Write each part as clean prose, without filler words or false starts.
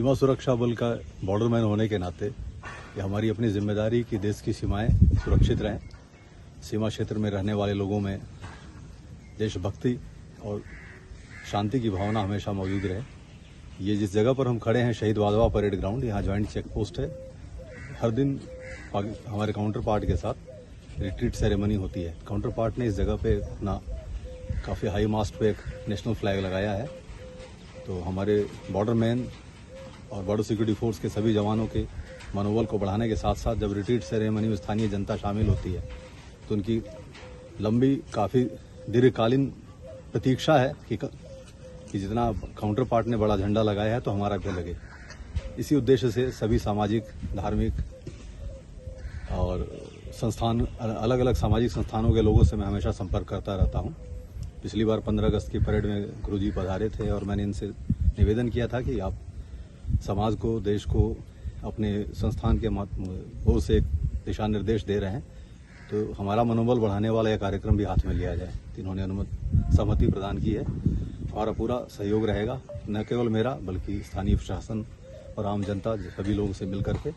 सीमा सुरक्षा बल का बॉर्डरमैन होने के नाते ये हमारी अपनी जिम्मेदारी कि देश की सीमाएं सुरक्षित रहें, सीमा क्षेत्र में रहने वाले लोगों में देशभक्ति और शांति की भावना हमेशा मौजूद रहे। ये जिस जगह पर हम खड़े हैं शहीद वाधवा परेड ग्राउंड, यहाँ ज्वाइंट चेक पोस्ट है। हर दिन हमारे काउंटर पार्ट के साथ रिट्रीट सेरेमनी होती है। काउंटर पार्ट ने इस जगह पे अपना काफ़ी हाई मास्ट पे एक नेशनल फ्लैग लगाया है। तो हमारे बॉर्डर मैन और बॉर्डर सिक्योरिटी फोर्स के सभी जवानों के मनोबल को बढ़ाने के साथ साथ जब रिट्रीट सेरेमनी में स्थानीय जनता शामिल होती है तो उनकी लंबी काफ़ी दीर्घकालीन प्रतीक्षा है कि जितना काउंटर पार्ट ने बड़ा झंडा लगाया है तो हमारा भी लगे। इसी उद्देश्य से सभी सामाजिक, धार्मिक और संस्थान, अलग अलग सामाजिक संस्थानों के लोगों से मैं हमेशा संपर्क करता रहता हूं। पिछली बार 15 अगस्त की परेड में गुरुजी पधारे थे और मैंने इनसे निवेदन किया था कि आप समाज को, देश को अपने संस्थान के ओर से एक दिशा निर्देश दे रहे हैं तो हमारा मनोबल बढ़ाने वाला यह कार्यक्रम भी हाथ में लिया जाए। इन्होंने सहमति प्रदान की है। हमारा पूरा सहयोग रहेगा, न केवल मेरा बल्कि स्थानीय प्रशासन और आम जनता सभी लोगों से मिलकर के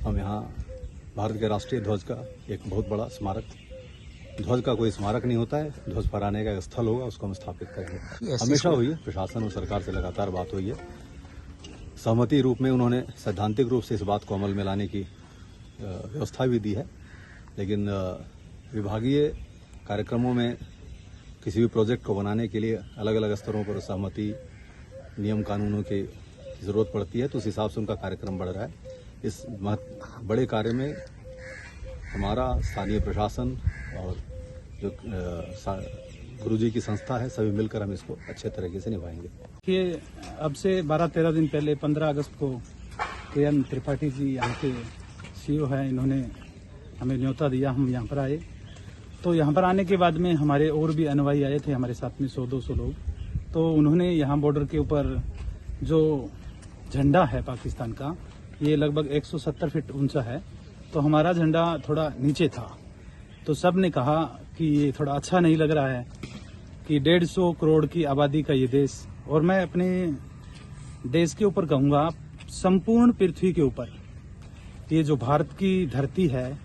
हम यहाँ भारत के राष्ट्रीय ध्वज का एक बहुत बड़ा स्मारक, ध्वज का कोई स्मारक नहीं होता है, ध्वज फहराने का एक स्थल होगा, उसको हम स्थापित करेंगे। हमेशा हुई है, प्रशासन और सरकार से लगातार बात हुई है। सहमति रूप में उन्होंने सैद्धांतिक रूप से इस बात को अमल में लाने की व्यवस्था भी दी है, लेकिन विभागीय कार्यक्रमों में किसी भी प्रोजेक्ट को बनाने के लिए अलग अलग स्तरों पर सहमति, नियम कानूनों की जरूरत पड़ती है, तो उस हिसाब से उनका कार्यक्रम बढ़ रहा है। इस बड़े कार्य में हमारा स्थानीय प्रशासन और जो गुरुजी की संस्था है, सभी मिलकर हम इसको अच्छे तरीके से निभाएंगे। ये अब से 12-13 दिन पहले 15 अगस्त को के.एन. त्रिपाठी जी यहाँ के सीईओ हैं, इन्होंने हमें न्योता दिया, हम यहाँ पर आए। तो यहाँ पर आने के बाद में हमारे और भी अनुयायी आए थे, हमारे साथ में 100-200 लोग। तो उन्होंने यहाँ बॉर्डर के ऊपर जो झंडा है पाकिस्तान का, ये लगभग 170 फीट ऊंचा है, तो हमारा झंडा थोड़ा नीचे था। तो सब ने कहा कि ये थोड़ा अच्छा नहीं लग रहा है कि 150 करोड़ की आबादी का ये देश, और मैं अपने देश के ऊपर कहूँगा संपूर्ण पृथ्वी के ऊपर ये जो भारत की धरती है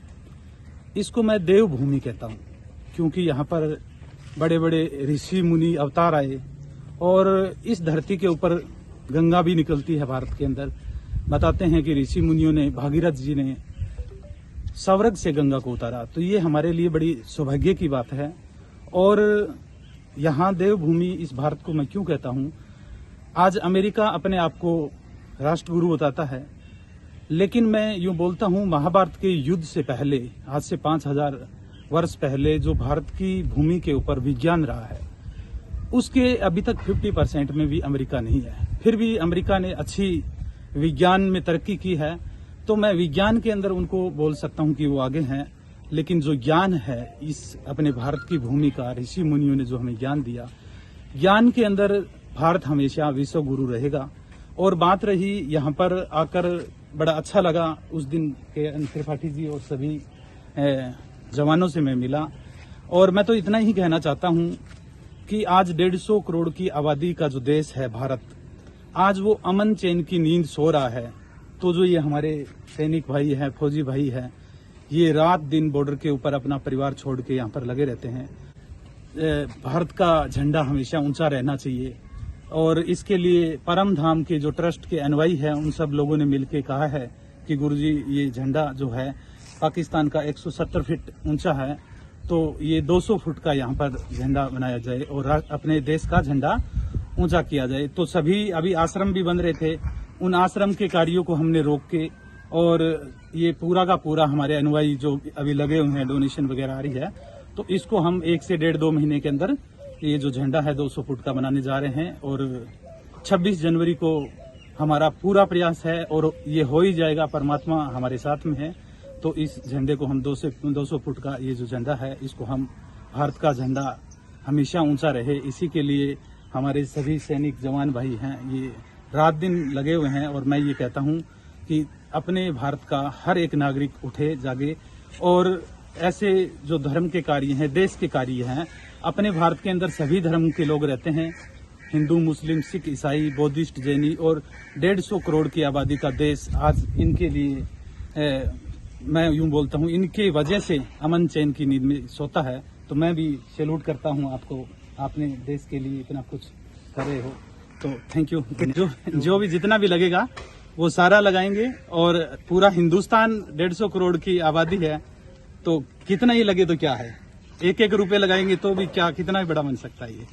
इसको मैं देवभूमि कहता हूँ, क्योंकि यहाँ पर बड़े बड़े ऋषि मुनि अवतार आए और इस धरती के ऊपर गंगा भी निकलती है भारत के अंदर। बताते हैं कि ऋषि मुनियों ने, भागीरथ जी ने स्वर्ग से गंगा को उतारा, तो ये हमारे लिए बड़ी सौभाग्य की बात है। और यहाँ देवभूमि इस भारत को मैं क्यों कहता हूँ, आज अमेरिका अपने आप को राष्ट्रगुरु बताता है, लेकिन मैं यूँ बोलता हूँ महाभारत के युद्ध से पहले, आज से 5000 वर्ष पहले जो भारत की भूमि के ऊपर विज्ञान रहा है उसके अभी तक 50% में भी अमेरिका नहीं है। फिर भी अमेरिका ने अच्छी विज्ञान में तरक्की की है, तो मैं विज्ञान के अंदर उनको बोल सकता हूँ कि वो आगे हैं। लेकिन जो ज्ञान है इस अपने भारत की भूमि का, ऋषि मुनियों ने जो हमें ज्ञान दिया, ज्ञान के अंदर भारत हमेशा विश्व गुरु रहेगा। और बात रही यहाँ पर आकर बड़ा अच्छा लगा, उस दिन के त्रिपाठी जी और सभी जवानों से मैं मिला। और मैं तो इतना ही कहना चाहता हूँ कि आज 150 करोड़ की आबादी का जो देश है भारत, आज वो अमन चैन की नींद सो रहा है। तो जो ये हमारे सैनिक भाई हैं, फौजी भाई हैं, ये रात दिन बॉर्डर के ऊपर अपना परिवार छोड़ के यहाँ पर लगे रहते हैं। भारत का झंडा हमेशा ऊंचा रहना चाहिए, और इसके लिए परम धाम के जो ट्रस्ट के अनुयायी हैं उन सब लोगों ने मिलकर कहा है कि गुरुजी ये झंडा जो है पाकिस्तान का 170 फीट ऊंचा है, तो ये 200 फुट का यहाँ पर झंडा बनाया जाए और अपने देश का झंडा ऊंचा किया जाए। तो सभी अभी आश्रम भी बन रहे थे, उन आश्रम के कार्यों को हमने रोक के, और ये पूरा का पूरा हमारे अनुयायी जो अभी लगे हुए हैं, डोनेशन वगैरह आ रही है, तो इसको हम 1 से 1.5-2 महीने के अंदर ये जो झंडा है 200 फुट का बनाने जा रहे हैं। और 26 जनवरी को हमारा पूरा प्रयास है और ये हो ही जाएगा, परमात्मा हमारे साथ में है। तो इस झंडे को हम 200 फुट का ये जो झंडा है, इसको हम भारत का झंडा हमेशा ऊंचा रहे, इसी के लिए हमारे सभी सैनिक जवान भाई हैं, ये रात दिन लगे हुए हैं। और मैं ये कहता हूँ कि अपने भारत का हर एक नागरिक उठे, जागे, और ऐसे जो धर्म के कार्य हैं, देश के कार्य हैं, अपने भारत के अंदर सभी धर्म के लोग रहते हैं, हिंदू, मुस्लिम, सिख, ईसाई, बौद्धिस्ट, जैनी और 150 करोड़ की आबादी का देश आज इनके लिए मैं यूं बोलता हूं, इनके वजह से अमन चैन की नींद में सोता है। तो मैं भी सैल्यूट करता हूं आपको, आपने देश के लिए इतना कुछ करे हो, तो थैंक यू। जो भी जितना भी लगेगा वो सारा लगाएंगे, और पूरा हिंदुस्तान 150 करोड़ की आबादी है, तो कितना ही लगे तो क्या है, 1-1 रुपए लगाएंगे तो भी क्या, कितना भी बड़ा बन सकता है ये।